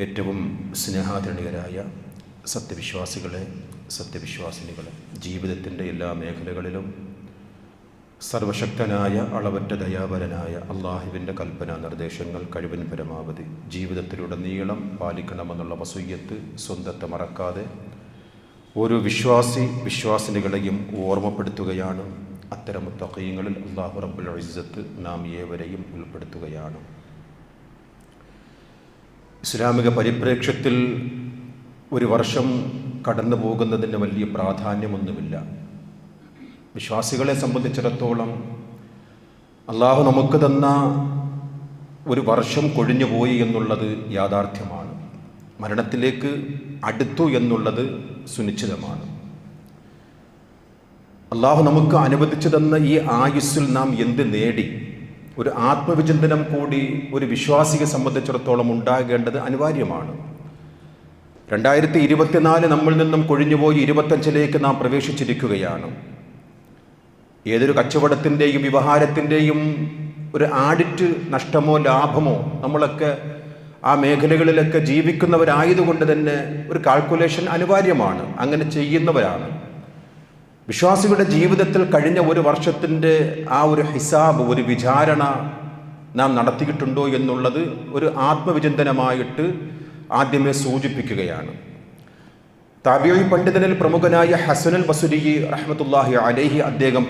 ഏറ്റവും സ്നേഹാധരണീയരായ സത്യവിശ്വാസികളെ, സത്യവിശ്വാസിനികളെ, ജീവിതത്തിൻ്റെ എല്ലാ മേഖലകളിലും സർവശക്തനായ അളവറ്റ ദയാപരനായ അള്ളാഹുവിൻ്റെ കൽപ്പന നിർദ്ദേശങ്ങൾ കഴിവിൻ പരമാവധി ജീവിതത്തിലുടനീളം പാലിക്കണമെന്നുള്ള വസൂയത്ത് സ്വന്തത്തെ മറക്കാതെ ഓരോ വിശ്വാസിനികളെയും ഓർമ്മപ്പെടുത്തുകയാണ്. അത്തരം മുത്തഖീങ്ങളിൽ അല്ലാഹു റബ്ബുൽ ഇസ്സത്ത് നാം ഏവരെയും ഉൾപ്പെടുത്തുകയാണ്. ഇസ്ലാമിക പരിപ്രേക്ഷ്യത്തിൽ ഒരു വർഷം കടന്നു പോകുന്നതിന് വലിയ പ്രാധാന്യമൊന്നുമില്ല. വിശ്വാസികളെ സംബന്ധിച്ചിടത്തോളം അള്ളാഹു നമുക്ക് തന്ന ഒരു വർഷം കൊഴിഞ്ഞുപോയി എന്നുള്ളത് യാഥാർത്ഥ്യമാണ്. മരണത്തിലേക്ക് അടുത്തു എന്നുള്ളത് സുനിശ്ചിതമാണ്. അള്ളാഹു നമുക്ക് അനുവദിച്ചു തന്ന ഈ ആയുസ്സിൽ നാം എന്ത് നേടി? ഒരു ആത്മവിചിന്തനം കൂടി ഒരു വിശ്വാസിയെ സംബന്ധിച്ചിടത്തോളം ഉണ്ടാകേണ്ടത് അനിവാര്യമാണ്. 2024 നമ്മിൽ നിന്നും കൊഴിഞ്ഞുപോയി 25ലേക്ക് നാം പ്രവേശിച്ചിരിക്കുകയാണ്. ഏതൊരു കച്ചവടത്തിൻ്റെയും വ്യവഹാരത്തിൻ്റെയും ഒരു ആഡിറ്റ് നഷ്ടമോ ലാഭമോ നമ്മളൊക്കെ ആ മേഖലകളിലൊക്കെ ജീവിക്കുന്നവരായതുകൊണ്ട് തന്നെ ഒരു കാൽക്കുലേഷൻ അനിവാര്യമാണ്. അങ്ങനെ ചെയ്യുന്നവരാണ്. വിശ്വാസികളുടെ ജീവിതത്തിൽ കഴിഞ്ഞ ഒരു വർഷത്തിൻ്റെ ആ ഒരു ഹിസാബ്, ഒരു വിചാരണ നാം നടത്തിയിട്ടുണ്ടോ എന്നുള്ളത് ഒരു ആത്മവിചിന്തനമായിട്ട് ആദ്യമേ സൂചിപ്പിക്കുകയാണ്. താബിഈ പണ്ഡിതനിൽ പ്രമുഖനായ ഹസനുൽ ബസ്രി റഹ്മത്തുള്ളാഹി അലൈഹി അദ്ദേഹം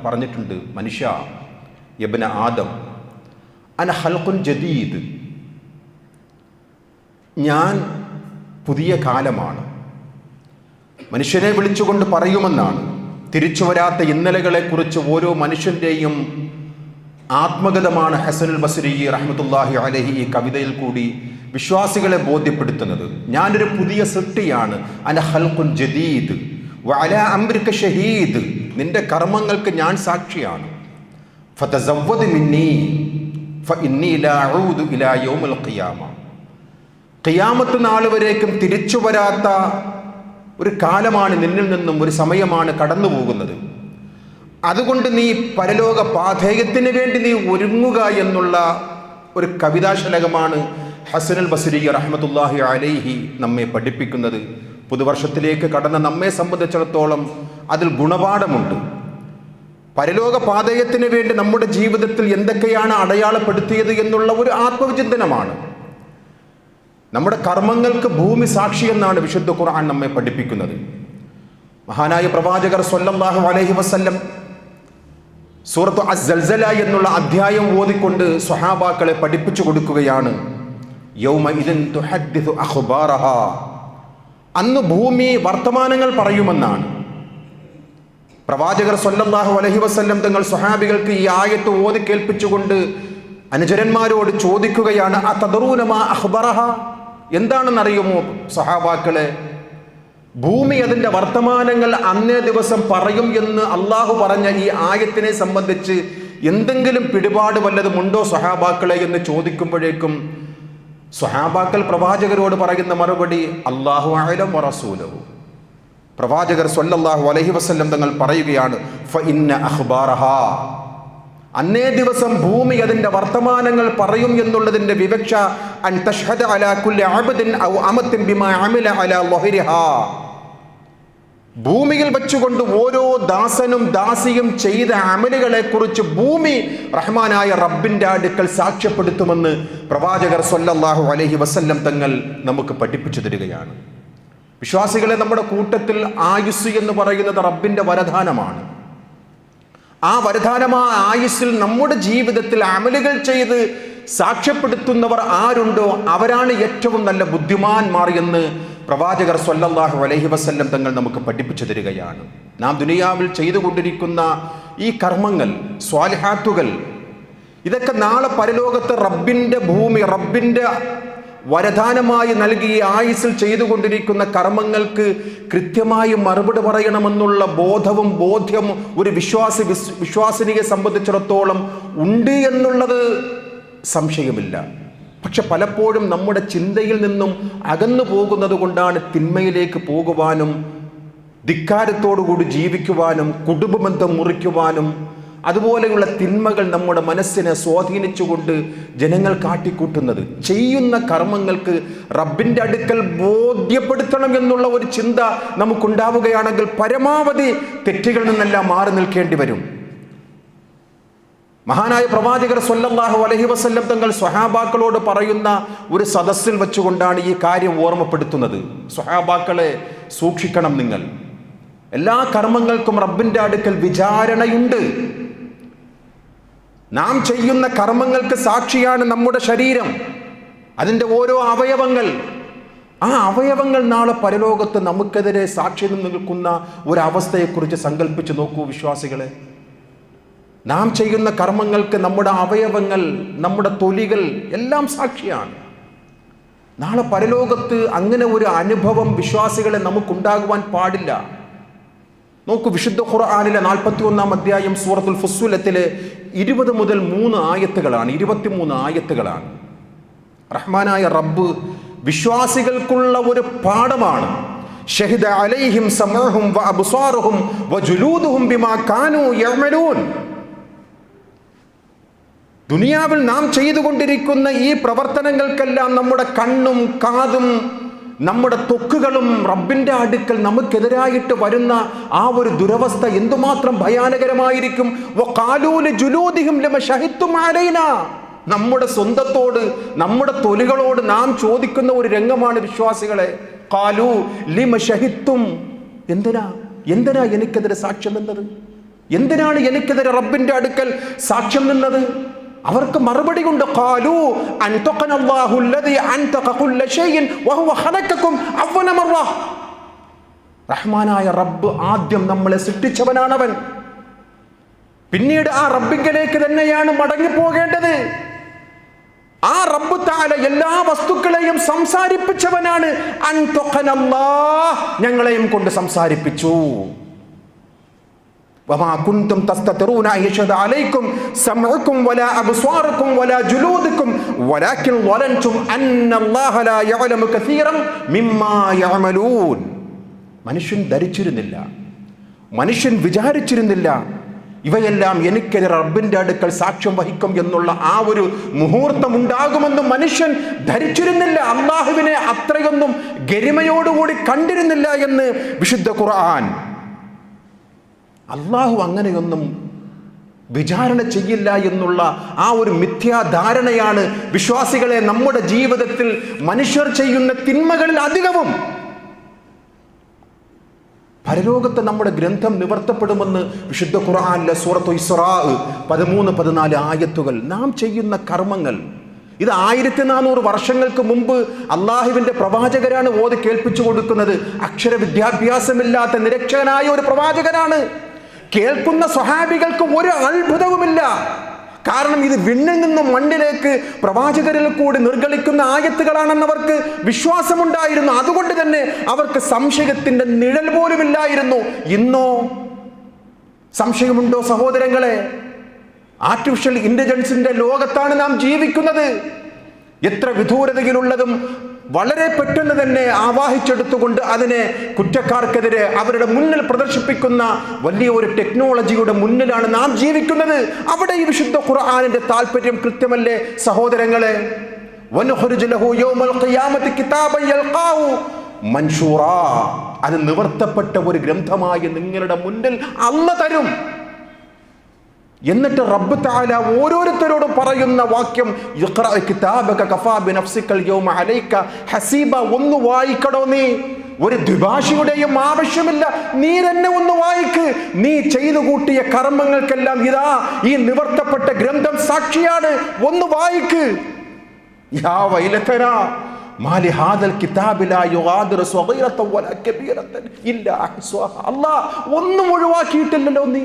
പറഞ്ഞിട്ടുണ്ട്, മനുഷ്യ യബ്ന ആദം അന ഖൽഖുൻ ജദീദ്, ഞാൻ പുതിയ കാലമാണ്. മനുഷ്യനെ വിളിച്ചുകൊണ്ട് പറയുമെന്നാണ്. തിരിച്ചു വരാത്ത ഇന്നലകളെക്കുറിച്ച് ഓരോ മനുഷ്യൻ്റെയും ആത്മഗതമാണ് ഹസനുൽ ബസ്രി റഹ്മത്തുള്ളാഹി അലൈഹി ഈ കവിതയിൽ കൂടി വിശ്വാസികളെ ബോധ്യപ്പെടുത്തുന്നത്. ഞാനൊരു പുതിയ സൃഷ്ടിയാണ്. അന ഖൽഖുൻ ജദീദ് വഅലാ അംരിക ഷഹീദ്, നിന്റെ കർമ്മങ്ങൾക്ക് ഞാൻ സാക്ഷിയാണ്. ഫതസവ്വദ് മിന്നീ ഫഇന്നീ ലാ അഊദു ഇലാ യൗമിൽ ഖിയാമ, ഖിയാമത്ത് നാൾ വരേക്കും തിരിച്ചു വരാത്ത ഒരു കാലമാണ് നിന്നിൽ നിന്നും, ഒരു സമയമാണ് കടന്നു പോകുന്നത്. അതുകൊണ്ട് നീ പരലോക പാഥേയത്തിന് വേണ്ടി നീ ഒരുങ്ങുക എന്നുള്ള ഒരു കവിതാശലകമാണ് ഹസനുൽ ബസ്രി റഹ്മത്തുള്ളാഹി അലൈഹി നമ്മെ പഠിപ്പിക്കുന്നത്. പുതുവർഷത്തിലേക്ക് കടന്ന നമ്മെ സംബന്ധിച്ചിടത്തോളം അതിൽ ഗുണപാഠമുണ്ട്. പരലോക പാഥേയത്തിന് വേണ്ടി നമ്മുടെ ജീവിതത്തിൽ എന്തൊക്കെയാണ് അടയാളപ്പെടുത്തിയത് എന്നുള്ള ഒരു ആത്മവിചിന്തനമാണ്. നമ്മുടെ കർമ്മങ്ങൾക്ക് ഭൂമി സാക്ഷി എന്നാണ് വിശുദ്ധ ഖുർആൻ നമ്മെ പഠിപ്പിക്കുന്നത്. മഹാനായ പ്രവാചകർ സ്വല്ലല്ലാഹു അലൈഹി വസല്ലം സൂറത്ത് അസ്സൽസല എന്നുള്ള അധ്യായം ഓതിക്കൊണ്ട് സ്വഹാബാക്കളെ പഠിപ്പിച്ചു കൊടുക്കുകയാണ്. യൗമഇദിൻ തുഹദ്ദിസു അഖ്ബാറഹാ, അന്ന് ഭൂമി വർത്തമാനങ്ങൾ പറയുമെന്നാണ്. പ്രവാചകർ സ്വല്ലല്ലാഹു അലൈഹി വസല്ലം തങ്ങൾ സ്വഹാബികൾക്ക് ഈ ആയത്ത് ഓതി കേൾപ്പിച്ചുകൊണ്ട് അനുചരന്മാരോട് ചോദിക്കുകയാണ്, അതദറൂന മാ അഖ്ബറഹാ, എന്താണെന്നറിയുമോ സഹാബാക്കളെ? ഭൂമി അതിൻ്റെ വർത്തമാനങ്ങൾ അന്നേ ദിവസം പറയും എന്ന് അള്ളാഹു പറഞ്ഞ ഈ ആയത്തിനെ സംബന്ധിച്ച് എന്തെങ്കിലും പിടിപാട് വല്ലതുമുണ്ടോ സഹാബാക്കളെ എന്ന് ചോദിക്കുമ്പോഴേക്കും സഹാബാക്കൾ പ്രവാചകരോട് പറയുന്ന മറുപടി അല്ലാഹു അഅലം വറസൂലുഹു, പ്രവാചകർ സ്വല്ലല്ലാഹു അലൈഹി വസല്ലം തങ്ങൾ പറയുകയാണ്, ഫഇന്ന അഖ്ബാറഹാ, അന്നേ ദിവസം ഭൂമി അതിൻ്റെ വർത്തമാനങ്ങൾ പറയും എന്നുള്ളതിൻ്റെ വിവക്ഷ അൻ തഷ്ഹദ അലാ കുല്ലി അബ്ദിൻ ഔ അമത്തിൻ ബിമാ അമില അലാ ലഹരിഹാ, ഭൂമിയിൽ വെച്ചുകൊണ്ട് ഓരോ ദാസനും ദാസിയും ചെയ്ത അമലുകളെ കുറിച്ച് ഭൂമി റഹ്മാനായ റബ്ബിൻ്റെ അടുക്കൽ സാക്ഷ്യപ്പെടുത്തുമെന്ന് പ്രവാചകർ സ്വല്ലല്ലാഹു അലൈഹി വസല്ലം തങ്ങൾ നമുക്ക് പഠിപ്പിച്ചു തരികയാണ്. വിശ്വാസികളെ, നമ്മുടെ കൂട്ടത്തിൽ ആയുസ് എന്ന് പറയുന്നത് റബ്ബിൻ്റെ വരദാനമാണ്. ആ വരദാനമായ ആയുസ്സിൽ നമ്മുടെ ജീവിതത്തിൽ അമലുകൾ ചെയ്ത് സാക്ഷ്യപ്പെടുത്തുന്നവർ ആരുണ്ടോ അവരാണ് ഏറ്റവും നല്ല ബുദ്ധിമാന്മാർ എന്ന് പ്രവാചകർ സ്വല്ലല്ലാഹു അലൈഹി വസല്ലം തങ്ങൾ നമുക്ക് പഠിപ്പിച്ചു തരികയാണ്. നാം ദുനിയാവിൽ ചെയ്തുകൊണ്ടിരിക്കുന്ന ഈ കർമ്മങ്ങൾ, സ്വാലിഹാത്തുകൾ, ഇതൊക്കെ നാളെ പരലോകത്ത് റബ്ബിൻ്റെ ഭൂമി, റബ്ബിൻ്റെ വരദാനമായി നൽകി ആയുസ്സിൽ ചെയ്തുകൊണ്ടിരിക്കുന്ന കർമ്മങ്ങൾക്ക് കൃത്യമായി മറുപടി പറയണമെന്നുള്ള ബോധ്യം ഒരു വിശ്വാസിനിയെ സംബന്ധിച്ചിടത്തോളം ഉണ്ട് എന്നുള്ളത് സംശയമില്ല. പക്ഷെ പലപ്പോഴും നമ്മുടെ ചിന്തയിൽ നിന്നും അകന്നു പോകുന്നത് കൊണ്ടാണ് തിന്മയിലേക്ക് പോകുവാനും ധിക്കാരത്തോടുകൂടി ജീവിക്കുവാനും കുടുംബബന്ധം മുറിക്കുവാനും അതുപോലെയുള്ള തിന്മകൾ നമ്മുടെ മനസ്സിനെ സ്വാധീനിച്ചുകൊണ്ട് ജനങ്ങൾ കാട്ടിക്കൂട്ടുന്നത്. ചെയ്യുന്ന കർമ്മങ്ങൾക്ക് റബ്ബിൻ്റെ അടുക്കൽ ബോധ്യപ്പെടുത്തണം എന്നുള്ള ഒരു ചിന്ത നമുക്കുണ്ടാവുകയാണെങ്കിൽ പരമാവധി തെറ്റുകളിൽ നിന്നെല്ലാം മാറി നിൽക്കേണ്ടി വരും. മഹാനായ പ്രവാചകർ സ്വല്ലല്ലാഹു അലൈഹി വസല്ലം തങ്ങൾ സ്വഹാബാക്കളോട് പറയുന്ന ഒരു സദസ്സിൽ വെച്ചുകൊണ്ടാണ് ഈ കാര്യം ഓർമ്മപ്പെടുത്തുന്നത്. സ്വഹാബാക്കളെ, സൂക്ഷിക്കണം, നിങ്ങൾ എല്ലാ കർമ്മങ്ങൾക്കും റബ്ബിൻ്റെ അടുക്കൽ വിചാരണയുണ്ട്. നാം ചെയ്യുന്ന കർമ്മങ്ങൾക്ക് സാക്ഷിയാണ് നമ്മുടെ ശരീരം, അതിൻ്റെ ഓരോ അവയവങ്ങൾ. ആ അവയവങ്ങൾ നാളെ പരലോകത്ത് നമുക്കെതിരെ സാക്ഷി നിൽക്കുന്ന ഒരവസ്ഥയെക്കുറിച്ച് സങ്കല്പിച്ച് നോക്കൂ വിശ്വാസികളെ. നാം ചെയ്യുന്ന കർമ്മങ്ങൾക്ക് നമ്മുടെ അവയവങ്ങൾ, നമ്മുടെ തൊലികൾ എല്ലാം സാക്ഷിയാണ്. നാളെ പരലോകത്ത് അങ്ങനെ ഒരു അനുഭവം വിശ്വാസികളെ നമുക്കുണ്ടാകുവാൻ പാടില്ല. നോക്കൂ, വിശുദ്ധ ഖുർആനിലെ 41-ാം അധ്യായം സൂറത്തുൽ ഫുസ്സിലത്തിലെ 20 മുതൽ 3 ആയത്തുകളാണ്, 23 ആയത്തുകളാണ്. റഹ്മാനായ റബ്ബ് വിശ്വാസികൾക്കുള്ള ഒരു പാഠമാണ്. ഷഹിദ അലൈഹിം സമഉഹും വഅബ്സാറുഹും വജുലൂദുഹും ബിമാ കാനൂ യഅമലൂൻ. ദുനിയാവിൽ നാം ചെയ്തുകൊണ്ടിരിക്കുന്ന ഈ പ്രവർത്തനങ്ങൾക്കെല്ലാം നമ്മുടെ കണ്ണും കാതും നമ്മുടെ ത്വക്കുകളും റബ്ബിൻ്റെ അടുക്കൽ നമുക്കെതിരായിട്ട് വരുന്ന ആ ഒരു ദുരവസ്ഥ എന്തുമാത്രം ഭയാനകരമായിരിക്കും. വഖാലൂ ലിജുലൂദിഹിം ലമ ശഹിദ്തും അലൈനാ. നമ്മുടെ സ്വന്തത്തോട്, നമ്മുടെ തൊലികളോട് നാം ചോദിക്കുന്ന ഒരു രംഗമാണ് വിശ്വാസികളെ. ഖാലൂ ലിമ ശഹിദ്തും. എന്തിനാ എനിക്കെതിരെ സാക്ഷ്യം നിന്നത്? എന്തിനാണ് എനിക്കെതിരെ റബ്ബിൻ്റെ അടുക്കൽ സാക്ഷ്യം നിന്നത്? അവർക്ക് മറുപടി കൊണ്ട് ഖാലൂ അൻതഖനല്ലാഹു അല്ലദീ അൻതഖ കുല്ല ഷൈഇൻ വഹുവ ഖലഖകും അവ്വല മർറ. റഹ്മാനായ റബ്ബ് ആദ്യം നമ്മളെ സൃഷ്ടിച്ചവനാണവൻ. പിന്നീട് ആ റബ്ബിലേക്ക് തന്നെയാണ് മടങ്ങിപ്പോകേണ്ടത്. ആ റബ്ബ് തആല എല്ലാ വസ്തുക്കളെയും സംസാരിപ്പിച്ചവനാണ്. അൻതഖനല്ലാഹ്, ഞങ്ങളെയും കൊണ്ട് സംസാരിപ്പിച്ചു. وما كنتم تستترون أن يشهد عليكم سمعكم ولا أبصاركم ولا جلودكم ولكن ظننتم أن الله لا يعلم كثيرا مما يعملون. മനുഷ്യൻ ധരിച്ചിരുന്നില്ല, മനുഷ്യൻ വിചാരിച്ചിരുന്നില്ല ഇവയെല്ലാം എനിക്കെതിരെ റബ്ബിൻ്റെ അടുക്കൽ സാക്ഷ്യം വഹിക്കും എന്നുള്ള ആ ഒരു മുഹൂർത്തം ഉണ്ടാകുമെന്ന് മനുഷ്യൻ ധരിച്ചിരുന്നില്ല. അല്ലാഹുവിനെ അത്രയൊന്നും ഗരിമയോടുകൂടി കണ്ടിരുന്നില്ല എന്ന് വിശുദ്ധ ഖുർആൻ. അള്ളാഹു അങ്ങനെയൊന്നും വിചാരണ ചെയ്യില്ല എന്നുള്ള ആ ഒരു മിഥ്യാധാരണയാണ് വിശ്വാസികളെ നമ്മുടെ ജീവിതത്തിൽ മനുഷ്യർ ചെയ്യുന്ന തിന്മകളിൽ അധികവും. പരലോകത്ത് നമ്മുടെ ഗ്രന്ഥം നിവർത്തപ്പെടുമെന്ന് വിശുദ്ധ ഖുർആനിലെ സൂറത്തുൽ ഇസ്റാ 13-14 ആയത്തുകൾ. നാം ചെയ്യുന്ന കർമ്മങ്ങൾ ഇത് 1400 വർഷങ്ങൾക്ക് മുമ്പ് അള്ളാഹുവിൻ്റെ പ്രവാചകരാണ് ഓതി കേൾപ്പിച്ചു കൊടുക്കുന്നത്. അക്ഷര വിദ്യാഭ്യാസമില്ലാത്ത നിരക്ഷരനായ ഒരു പ്രവാചകനാണ്. കേൾക്കുന്ന സ്വഹാബികൾക്ക് ഒരു അത്ഭുതവുമില്ല. കാരണം ഇത് വിണ്ണിൽ നിന്നും മണ്ണിലേക്ക് പ്രവാചകരിൽ കൂടി നിർഗളിക്കുന്ന ആയത്തുകളാണെന്ന് അവർക്ക് വിശ്വാസമുണ്ടായിരുന്നു. അതുകൊണ്ട് തന്നെ അവർക്ക് സംശയത്തിന്റെ നിഴൽ പോലുമില്ലായിരുന്നു. ഇന്നോ സംശയമുണ്ടോ സഹോദരങ്ങളെ? ആർട്ടിഫിഷ്യൽ ഇന്റലിജൻസിന്റെ ലോകത്താണ് നാം ജീവിക്കുന്നത്. എത്ര വിദൂരതയിലുള്ളതും വളരെ പെട്ടെന്ന് തന്നെ ആവാഹിച്ചെടുത്തുകൊണ്ട് അതിനെ കുറ്റക്കാർക്കെതിരെ അവരുടെ മുന്നിൽ പ്രദർശിപ്പിക്കുന്ന വലിയ ഒരു ടെക്നോളജിയുടെ മുന്നിലാണ് നാം ജീവിക്കുന്നത്. അവിടെ ഈ വിശുദ്ധ ഖുർആനിന്റെ താല്പര്യം കൃത്യമല്ലേ സഹോദരങ്ങളെ? വനുഖ്രിജു ലഹു യൗമൽ ഖിയാമത്തി കിതാബൻ യൽഖാഹു മൻശൂറാ. അത് നിവർത്തപ്പെട്ട ഒരു ഗ്രന്ഥമായി നിങ്ങളുടെ മുന്നിൽ അല്ലാഹു തരും. എന്നിട്ട് റബ്ബ് തആല ഓരോരുത്തരോടും പറയുന്ന വാക്യം, ഇഖ്റ കിതാബക കഫാ ബിനഫ്സിക്കൽ യൗമ അലൈക ഹസീബ. ഒന്ന് വായിക്കടോ നീ, ഒരു ദ്വിഭാഷിയുടെയും ആവശ്യമില്ല, നീ തന്നെ ഒന്ന് വായിക്ക്. നീ ചെയ്തു കൂട്ടിയ കർമ്മങ്ങൾക്കെല്ലാം ഇതാ ഈ നിവർത്തപ്പെട്ട ഗ്രന്ഥം സാക്ഷിയാണ്, ഒന്ന് വായിക്ക്. യാ വൈലതനാ മാലി ഹാദൽ കിതാബി ലാ യുഗാദിറു സ്വഗീറതൻ വലാ കബീറതൻ ഇല്ലാ അഹ്സാഹ. അല്ലാഹ് ഒന്നും ഒഴിവാക്കിയിട്ടില്ലല്ലോ. നീ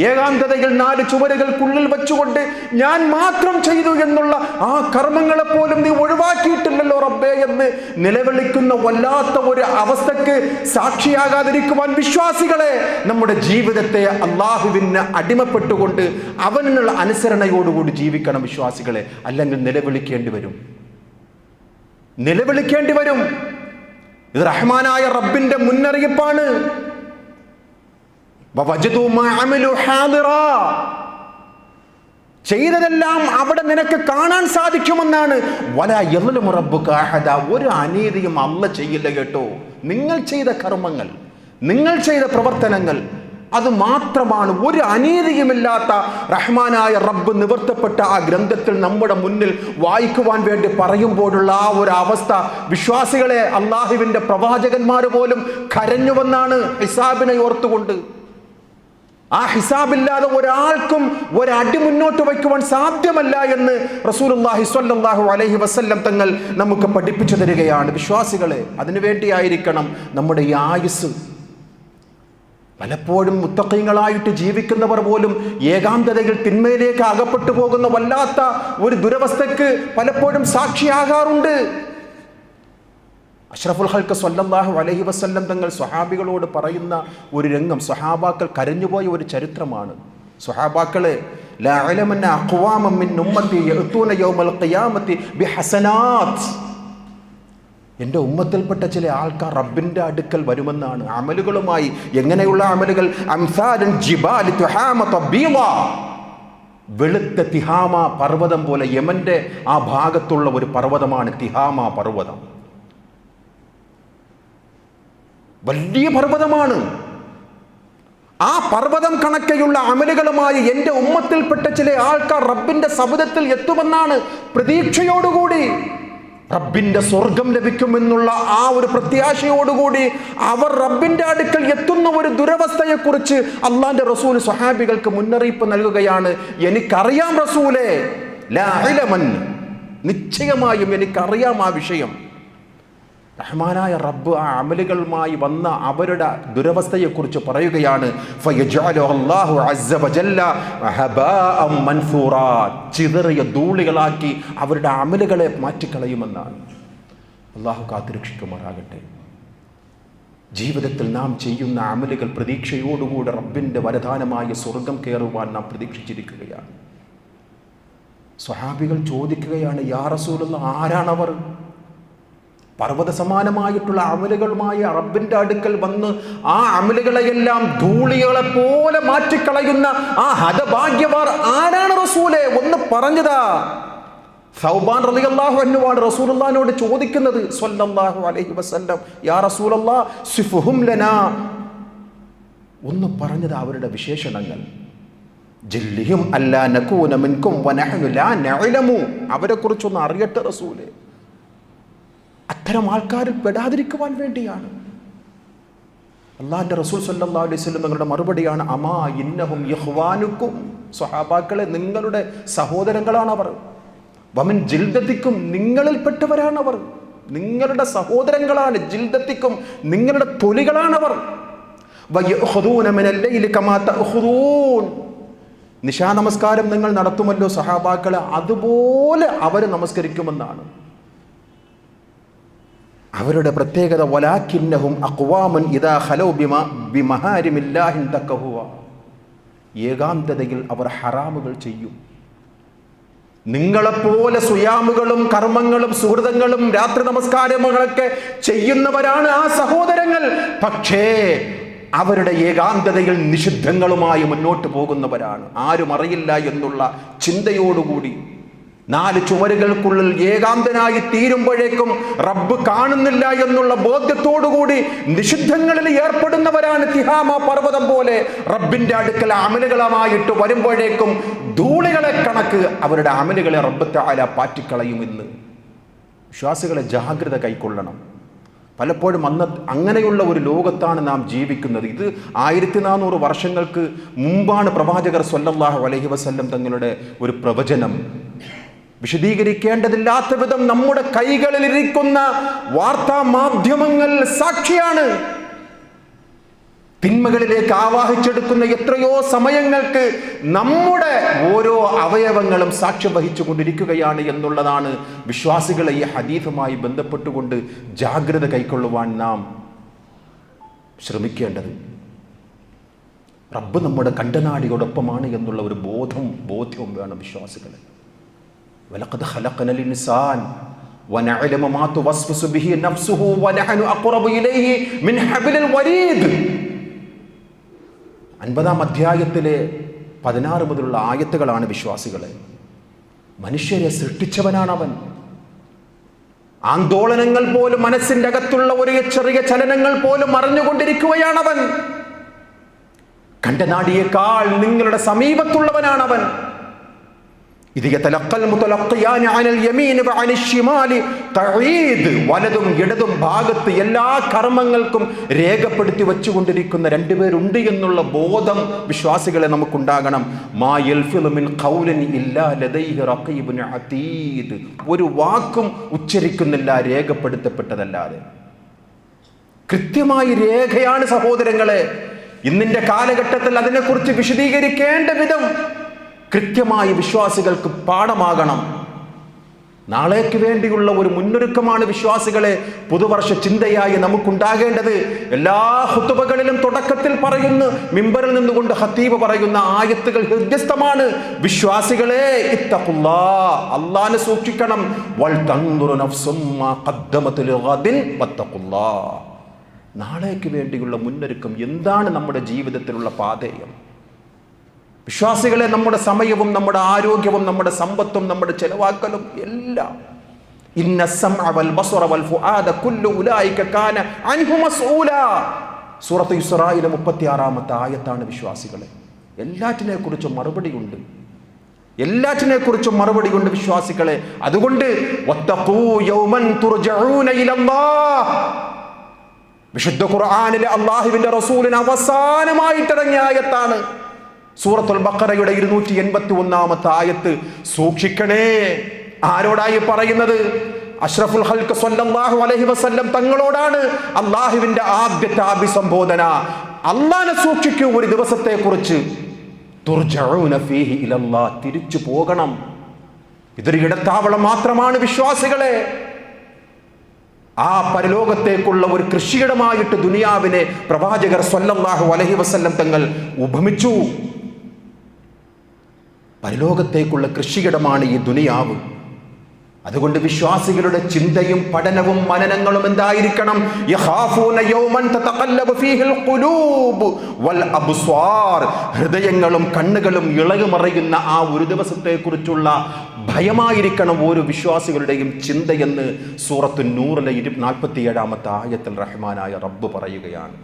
ഏകാന്തതയിൽ 4 ചുവരുകൾക്കുള്ളിൽ വെച്ചുകൊണ്ട് ഞാൻ മാത്രം ചെയ്തു എന്നുള്ള ആ കർമ്മങ്ങളെ പോലും നീ ഒഴിവാക്കിയിട്ടില്ലല്ലോ റബ്ബേ എന്ന് നിലവിളിക്കുന്ന വല്ലാത്ത ഒരു അവസ്ഥക്ക് സാക്ഷിയാകാതിരിക്കുവാൻ വിശ്വാസികളെ നമ്മുടെ ജീവിതത്തെ അള്ളാഹുവിന് അടിമപ്പെട്ടുകൊണ്ട് അവനുള്ള അനുസരണയോടുകൂടി ജീവിക്കണം വിശ്വാസികളെ. അല്ലെങ്കിൽ നിലവിളിക്കേണ്ടി വരും. ഇത് റഹ്മാനായ റബ്ബിന്റെ മുന്നറിയിപ്പാണ്. വവജദൂ മാ അമിലു ഹാദിറാ, ചെയ്തതെല്ലാം അവിടെ നിനക്ക് കാണാൻ സാധിക്കുമെന്നാണ്. വലാ യദ്ലിമു റബ്ബുക അഹദ, ഒരു അനീതിയും അല്ലാഹ് ചെയ്യില്ല കേട്ടോ. നിങ്ങൾ ചെയ്ത കർമ്മങ്ങൾ, നിങ്ങൾ ചെയ്ത പ്രവർത്തനങ്ങൾ, അത് മാത്രമാണ്. ഒരു അനീതിയുമില്ലാത്ത റഹ്മാനായ റബ്ബ് നിവർത്തപ്പെട്ട ആ ഗ്രന്ഥത്തിൽ നമ്മുടെ മുന്നിൽ വായിക്കുവാൻ വേണ്ടി പറയുമ്പോഴുള്ള ആ ഒരു അവസ്ഥ, വിശ്വാസികളെ, അള്ളാഹുവിൻ്റെ പ്രവാചകന്മാർ പോലും കരഞ്ഞുവെന്നാണ് ഹിസാബിനെ ഓർത്തുകൊണ്ട്. ആ ഹിസാബില്ലാതെ ഒരാൾക്കും ഒരടി മുന്നോട്ട് വയ്ക്കുവാൻ സാധ്യമല്ല എന്ന് റസൂലുള്ളാഹി സ്വല്ലല്ലാഹു അലൈഹി വസല്ലം തങ്ങൾ നമുക്ക് പഠിപ്പിച്ചു തരികയാണ്. വിശ്വാസികളെ, അതിനുവേണ്ടിയായിരിക്കണം നമ്മുടെ ഈ ആയുസ്. പലപ്പോഴും മുത്തഖീങ്ങളായിട്ട് ജീവിക്കുന്നവർ പോലും ഏകാന്തതയിൽ തിന്മയിലേക്ക് അകപ്പെട്ടു പോകുന്ന വല്ലാത്ത ഒരു ദുരവസ്ഥയ്ക്ക് പലപ്പോഴും സാക്ഷിയാകാറുണ്ട്. അഷ്റഫുൽ ഖൽഖ് സ്വല്ലല്ലാഹു അലൈഹി വസല്ലം തങ്ങൾ സ്വഹാബികളോട് പറയുന്ന ഒരു രംഗം, സ്വഹാബാക്കൾ കരഞ്ഞുപോയ ഒരു ചരിത്രമാണ്. സ്വഹാബാക്കളെ, ലാ അലമന്ന അഖ്വാമൻ മിൻ ഉമ്മത്തി യഅ്തൂന യൗമൽ ഖിയാമത്തി ബിഹസനാത്ത്, എൻ്റെ ഉമ്മത്തിൽപ്പെട്ട ചില ആൾക്കാർ റബ്ബിൻ്റെ അടുക്കൽ വരുമെന്നാണ് അമലുകളുമായി. എങ്ങനെയുള്ള അമലുകൾ? അംസാലുൻ ജിബാലി തുഹാമ തബീള, വെളുത്ത തിഹാമ പർവ്വതം പോലെ. യമന്റെ ആ ഭാഗത്തുള്ള ഒരു പർവ്വതമാണ് തിഹാമ പർവ്വതം. വലിയ പർവ്വതമാണ്. ആ പർവ്വതം കണക്കെയുള്ള അമലുകളുമായി എൻ്റെ ഉമ്മത്തിൽപ്പെട്ട ചില ആൾക്കാർ റബ്ബിൻ്റെ സവിധത്തിൽ എത്തുമെന്നാണ് പ്രതീക്ഷയോടുകൂടി. റബ്ബിൻ്റെ സ്വർഗം ലഭിക്കുമെന്നുള്ള ആ ഒരു പ്രത്യാശയോടുകൂടി അവർ റബ്ബിൻ്റെ അടുക്കൽ എത്തുന്ന ഒരു ദുരവസ്ഥയെക്കുറിച്ച് അള്ളാന്റെ റസൂൽ സ്വഹാബികൾക്ക് മുന്നറിയിപ്പ് നൽകുകയാണ്. എനിക്കറിയാം റസൂലേ, ലാ ഇലമൻ, നിശ്ചയമായും എനിക്കറിയാം ആ വിഷയം. റഹ്മാനായ റബ്ബ് ആ അമലുകളുമായി വന്ന അവരുടെ ദുരവസ്ഥയെക്കുറിച്ച് പറയുകയാണ്. ഫയജഅലുഹു അസ്സ വജല്ല ഹബാഅൻ മൻസൂറാ, ചിതറിയ ധൂളികളാക്കി അവരുടെ അമലുകളെ മാറ്റിക്കളയുമെന്നാണ്. അല്ലാഹു കാത്തുരക്ഷിക്കുമാറാകട്ടെ. ജീവിതത്തിൽ നാം ചെയ്യുന്ന അമലുകൾ പ്രതീക്ഷയോടുകൂടി റബ്ബിൻ്റെ വരദാനമായ സ്വർഗം കയറുവാൻ നാം പ്രതീക്ഷിച്ചിരിക്കുകയാണ്. സ്വഹാബികൾ ചോദിക്കുകയാണ്, യാ റസൂലല്ലാഹ്, ആരാണവർ? പർവ്വത സമാനമായിട്ടുള്ള അമലുകളുമായി റബ്ബിൻ്റെ അടുക്കൽ വന്ന് ആ അമലുകളെയെല്ലാം ധൂളികളെ പോലെ മാറ്റിക്കളയുന്ന ആ ഹതഭാഗ്യവാർ ആരാണ് റസൂലേ? ഒന്ന് പറഞ്ഞതാ. സൗബാൻ റളിയല്ലാഹു അൻഹുവാണ് റസൂലുള്ളാഹിനോട് ചോദിക്കുന്നത് സ്വല്ലല്ലാഹു അലൈഹി വസല്ലം, യാ റസൂലല്ലാഹ് സിഫ്ഹും ലനാ, ഒന്ന് പറഞ്ഞത് അവരുടെ വിശേഷണങ്ങൾ. ജല്ലിഹും അല്ലാ നകൂന മിൻകും വനഹ്നു ലാ നഅലമു, അവരെ കുറിച്ചൊന്ന് അറിയട്ടെ റസൂലേ. അത്തരം ആൾക്കാരിൽ പെടാതിരിക്കുവാൻ വേണ്ടിയാണ്. അല്ലാഹുവിൻ്റെ റസൂൽ സല്ലല്ലാഹു അലൈഹി വസല്ലം തങ്ങളുടെ മറുപടിയാണ്, അമാ ഇന്നഹും യഖ്വാനുക്കും, സ്വഹാബാക്കളെ, നിങ്ങളുടെ സഹോദരങ്ങളാണവർ. വമിൻ ജിൽദത്തിക്കും, നിങ്ങളിൽപ്പെട്ടവരാണവർ. നിങ്ങളുടെ സഹോദരങ്ങളാണ്. ജിൽദത്തിക്കും, നിങ്ങളുടെ തൊലികളാണവർ. വയഖുദൂന മിനൽ ലൈലി കമാ തഖുദൂൻ, നിശാ നമസ്കാരം നിങ്ങൾ നടത്തുമല്ലോ സഹാബാക്കളെ, അതുപോലെ അവർ നമസ്കരിക്കുമെന്നാണ്. അവരുടെ പ്രത്യേകത വലാകിന്നഹും അഖ്വാമുൻ ഇദാ ഖലൗ ബിമഹാരിമില്ലാഹി തഖഹുവ, ഏകാന്തതയിൽ അവർ ഹറാമുകൾ ചെയ്യും. നിങ്ങളെപ്പോലെ സുയാമുകളും കർമ്മങ്ങളും സുഹൃതങ്ങളും രാത്രി നമസ്കാരങ്ങളൊക്കെ ചെയ്യുന്നവരാണ് ആ സഹോദരങ്ങൾ. പക്ഷേ അവരുടെ ഏകാന്തതയിൽ നിഷിദ്ധങ്ങളുമായി മുന്നോട്ട് പോകുന്നവരാണ്. ആരും അറിയില്ല എന്നുള്ള ചിന്തയോടുകൂടി 4 ചുമരുകൾക്കുള്ളിൽ ഏകാന്തനായി തീരുമ്പോഴേക്കും റബ്ബ് കാണുന്നില്ല എന്നുള്ള ബോധ്യത്തോടുകൂടി നിഷിദ്ധങ്ങളിൽ ഏർപ്പെടുന്നവരാണ്. തിഹാമ പർവ്വതം പോലെ റബ്ബിന്റെ അടുക്കൽ അമലുകളുമായിട്ട് വരുമ്പോഴേക്കും ധൂളികളെ കണക്ക് അവരുടെ അമലുകളെ റബ്ബ് തആല പാറ്റിക്കളയുമെന്ന്. വിശ്വാസികളെ, ജാഗ്രത കൈക്കൊള്ളണം. പലപ്പോഴും അങ്ങനെയുള്ള ഒരു ലോകത്താണ് നാം ജീവിക്കുന്നത്. ഇത് 1400 വർഷങ്ങൾക്ക് മുമ്പാണ് പ്രവാചകർ സ്വല്ലല്ലാഹു അലൈഹി വസല്ലം തങ്ങളുടെ ഒരു പ്രവചനം. വിശദീകരിക്കേണ്ടതില്ലാത്ത വിധം നമ്മുടെ കൈകളിലിരിക്കുന്ന വാർത്താ മാധ്യമങ്ങൾ സാക്ഷിയാണ്. തിന്മകളിലേക്ക് ആവാഹിച്ചെടുക്കുന്ന എത്രയോ സമയങ്ങൾക്ക് നമ്മുടെ ഓരോ അവയവങ്ങളും സാക്ഷ്യം വഹിച്ചു കൊണ്ടിരിക്കുകയാണ് എന്നുള്ളതാണ് വിശ്വാസികളെ ഈ ഹദീസുമായി ബന്ധപ്പെട്ടുകൊണ്ട് ജാഗ്രത കൈക്കൊള്ളുവാൻ നാം ശ്രമിക്കേണ്ടത്. റബ്ബ് നമ്മുടെ കണ്ടനാടിയോടൊപ്പമാണ് എന്നുള്ള ഒരു ബോധ്യവും വേണം വിശ്വാസികളെ. വലഖദ് ഖലഖനൽ ഇൻസാൻ വനഅലമു മാ തുവസ്വിസു ബിഹി നഫ്സുഹു വനഹനു അഖ്റബു ഇലൈഹി മിൻ ഹബ്ലിൽ വരീദ്. 50-ാം അധ്യായത്തിലെ 16 മുതലുള്ള ആയത്തുകളാണ് വിശ്വാസികളെ. മനുഷ്യരെ സൃഷ്ടിച്ചവനാണവൻ. ആന്തോളനങ്ങൾ പോലും, മനസ്സിന്റെ അകത്തുള്ള ഒരു ചെറിയ ചലനങ്ങൾ പോലും അറിഞ്ഞുകൊണ്ടിരിക്കുകയാണവൻ. കണ്ടനാടിയേക്കാൾ നിങ്ങളുടെ സമീപത്തുള്ളവനാണവൻ. വലതും ഇടതും ഭാഗത്ത് എല്ലാ കർമ്മങ്ങൾക്കും രേഖപ്പെടുത്തി വെച്ചുകൊണ്ടിരിക്കുന്ന രണ്ടുപേരുണ്ട് എന്നുള്ള ബോധം വിശ്വാസികളെ നമുക്കുണ്ടാകണം. ഒരു വാക്കും ഉച്ചരിക്കുന്നില്ല രേഖപ്പെടുത്തപ്പെട്ടതല്ലാതെ. കൃത്യമായി രേഖയാണ് സഹോദരങ്ങളെ. ഇന്നിന്റെ കാലഘട്ടത്തിൽ അതിനെക്കുറിച്ച് വിശദീകരിക്കേണ്ട വിധം കൃത്യമായി വിശ്വാസികൾക്ക് പാഠമാകണം. നാളേക്ക് വേണ്ടിയുള്ള ഒരു മുന്നൊരുക്കമാണ് വിശ്വാസികളെ പുതുവർഷ ചിന്തയായി നമുക്കുണ്ടാകേണ്ടത്. എല്ലാ ഖുതുബകളിലും തുടക്കത്തിൽ പറയുന്ന, മിമ്പറിൽ നിന്നുകൊണ്ട് ഖതീബ് പറയുന്ന ആയത്തുകൾ വ്യത്യസ്തമാണ്. വിശ്വാസികളെ ഇത്തഖുല്ലാഹ്, അല്ലാഹനെ സൂക്ഷിക്കണം. വൽ തൻദുറു നഫ്സും മാ ഖദ്ദമത് ലിഗദിൻ വത്തഖുല്ലാഹ്. നാളേക്ക് വേണ്ടിയുള്ള മുന്നൊരുക്കം എന്താണ്? നമ്മുടെ ജീവിതത്തിലുള്ള പാഥേയം. വിശ്വാസികളെ, നമ്മുടെ സമയവും നമ്മുടെ ആരോഗ്യവും നമ്മുടെ സമ്പത്തും നമ്മുടെ ചെലവാക്കലും എല്ലാം ഇന്ന സമഅ വൽ ബസറ വൽ ഫുആദ കുല്ലു ഉലൈക കാന അൻഹു മസ്ഊലാ. സൂറത്ത് ഇസ്രായിലെ 36-ാമത്തെ ആയത്താണ് വിശ്വാസികളെ. എല്ലാറ്റിനെക്കുറിച്ചും മറുപടിയുണ്ട്. എല്ലാറ്റിനെക്കുറിച്ചും മറുപടിയുണ്ട് വിശ്വാസികളെ. അതുകൊണ്ട് വത്തഖൂ യൗമൻ തുർജഊന ഇലല്ലാഹ്. വിശുദ്ധ ഖുർആനിലെ അല്ലാഹുവിന്റെ റസൂലിന് അവസാനമായിട്ടിറങ്ങിയ ആയത്താണ് സൂറത്തുൽ ബഖറയുടെ 281-ാമത്തെ ആയത്ത്. സൂക്ഷിക്കണേ. ആരോടായി പറയുന്നത്? അഷ്റഫുൽ ഖൽഖ് സ്വല്ലല്ലാഹു അലൈഹി വസല്ലം തങ്ങളോടാണ് അല്ലാഹുവിന്റെ ആദ്യത്തെ അഭിസംബോധന. അല്ലാഹനെ സൂക്ഷിക്കൂ. ഒരു ദിവസത്തെ കുറിച്ച് തുർജഊന ഫീഹി ഇലല്ലാഹ്, തിരിച്ചു പോകണം. ഇതൊരു ഇടത്താവളം മാത്രമാണ് വിശ്വാസികളെ. ആ പരലോകത്തേക്കുള്ള ഒരു കൃഷിയിടമായിട്ട് ദുനിയാവിനെ പ്രവാചകർ സ്വല്ലല്ലാഹു അലൈഹി വസല്ലം തങ്ങൾ ഉപമിച്ചു. പരലോകത്തേക്കുള്ള കൃഷിയിടമാണ് ഈ ദുനിയാവ്. അതുകൊണ്ട് വിശ്വാസികളുടെ ചിന്തയും പഠനവും മനനങ്ങളും എന്തായിരിക്കണം? യഖാഫൂന യൗമൻ തതഖല്ലബു ഫീഹിൽ ഖുലൂബ് വൽ അബ്സ്വാർ. ഹൃദയങ്ങളും കണ്ണുകളും ഇളകുമറിയുന്ന ആ ഒരു ദിവസത്തെക്കുറിച്ചുള്ള ഭയമായിരിക്കണം ഓരോ വിശ്വാസികളുടെയും ചിന്തയെന്ന് സൂറത്തു നൂറിലെ 47-ാമത്തെ ആയത്തിൽ റഹ്മാനായ റബ്ബ് പറയുകയാണ്.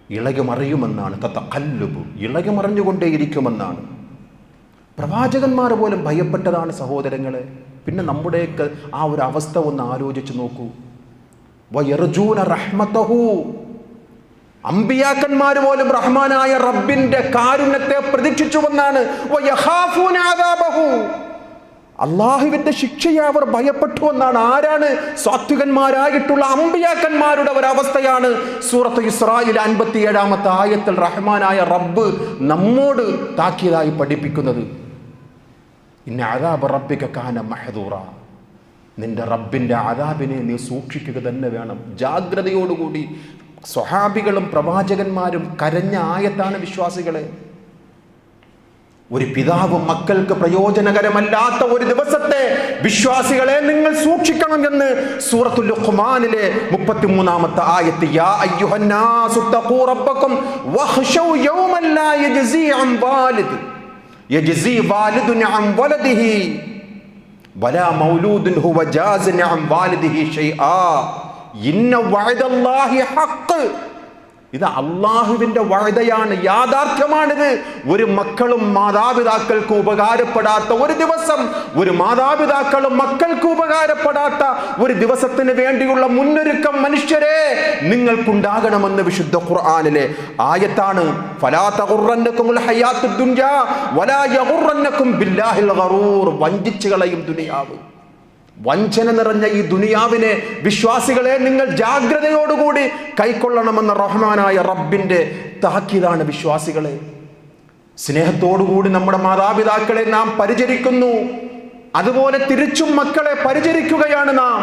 ഇളകുമറിയുമെന്നാണ്. തതഖല്ലബു, ഇളകുമറിഞ്ഞുകൊണ്ടേയിരിക്കുമെന്നാണ്. പ്രവാചകന്മാർ പോലും ഭയപ്പെട്ടതാണ് സഹോദരങ്ങളെ. പിന്നെ നമ്മുടെയൊക്കെ ആ ഒരു അവസ്ഥ ഒന്ന് ആലോചിച്ച് നോക്കൂ. വയർജൂന റഹ്മതഹു, അമ്പിയാക്കന്മാർ പോലും റഹ്മാനായ റബ്ബിന്റെ കാരുണ്യത്തെ പ്രതീക്ഷിച്ചുവെന്നാണ്. വയഖാഫൂന അദാബഹു, അള്ളാഹുവിന്റെ ശിക്ഷയെ അവർ ഭയപ്പെട്ടുവെന്നാണ്. ആരാണ്? സാത്വികന്മാരായിട്ടുള്ള അമ്പിയാക്കന്മാരുടെ ഒരവസ്ഥയാണ് സൂറത്ത് ഇസ്രായിൽ 57-ാമത്തെ ആയത്തിൽ റഹ്മാനായ റബ്ബ് നമ്മോട് താക്കീതായി പഠിപ്പിക്കുന്നത്. ഇന്ന അദാബ റബ്ബിക കാന മഹ്ദൂറ, നിന്റെ റബ്ബിന്റെ അദാബിനെ നീ സൂക്ഷിക്കുക തന്നെ വേണം. ജാഗ്രതയോടുകൂടി സ്വഹാബികളും പ്രവാചകന്മാരും കരഞ്ഞ ആയത്താണ് വിശ്വാസികളെ. ഒരു പിതാവും മക്കൾക്ക് പ്രയോജനകരമല്ലാത്ത ഒരു ദിവസത്തെ വിശ്വാസികളെ നിങ്ങൾ സൂക്ഷിക്കണം എന്ന് സൂറത്തുൽ ലുഖ്മാനിലെ 33-ാമത്തെ ആയത്ത്. യാ അയ്യുഹന്നാസു തഖൂ റബ്ബക്കും വഖ്ശൗ യൗമൻ ലാ യജ്സി അൻ വാലിദ് യജ്സി വാലിദുൻ അൻ വലദിഹി വലാ മൗലൂദുൻ ഹുവ ജാസിൻ അൻ വാലിദിഹി ഷൈആ ഇന്ന വഅദല്ലാഹി ഹഖ്. ഇത് അള്ളാഹുവിന്റെ വഅദയാണ്, യാഥാർത്ഥ്യമാണിത്. ഒരു മക്കളും മാതാപിതാക്കൾക്ക് ഉപകാരപ്പെടാത്ത ഒരു ദിവസം, ഒരു മാതാപിതാക്കളും മക്കൾക്ക് ഉപകാരപ്പെടാത്ത ഒരു ദിവസത്തിന് വേണ്ടിയുള്ള മുന്നൊരുക്കം മനുഷ്യരെ നിങ്ങൾക്കുണ്ടാകണമെന്ന് വിശുദ്ധ ഖുർആനിലെ ആയത്താണ്. ഫലാ തഗുറന്നകുമുൽ ഹയാത്തുദ് ദുനിയാ വലാ യഗുറന്നകും ബില്ലാഹിൽ ഗറൂർ. വഞ്ചിച്ചു കളയും ദുനിയാവ്. വഞ്ചന നിറഞ്ഞ ഈ ദുനിയാവിനെ വിശ്വാസികളെ നിങ്ങൾ ജാഗ്രതയോടുകൂടി കൈക്കൊള്ളണമെന്ന റഹ്മാനായ റബ്ബിന്റെ താക്കീതാണ് വിശ്വാസികളെ. സ്നേഹത്തോടുകൂടി നമ്മുടെ മാതാപിതാക്കളെ നാം പരിചരിക്കുന്നു, അതുപോലെ തിരിച്ചും മക്കളെ പരിചരിക്കുകയാണ് നാം.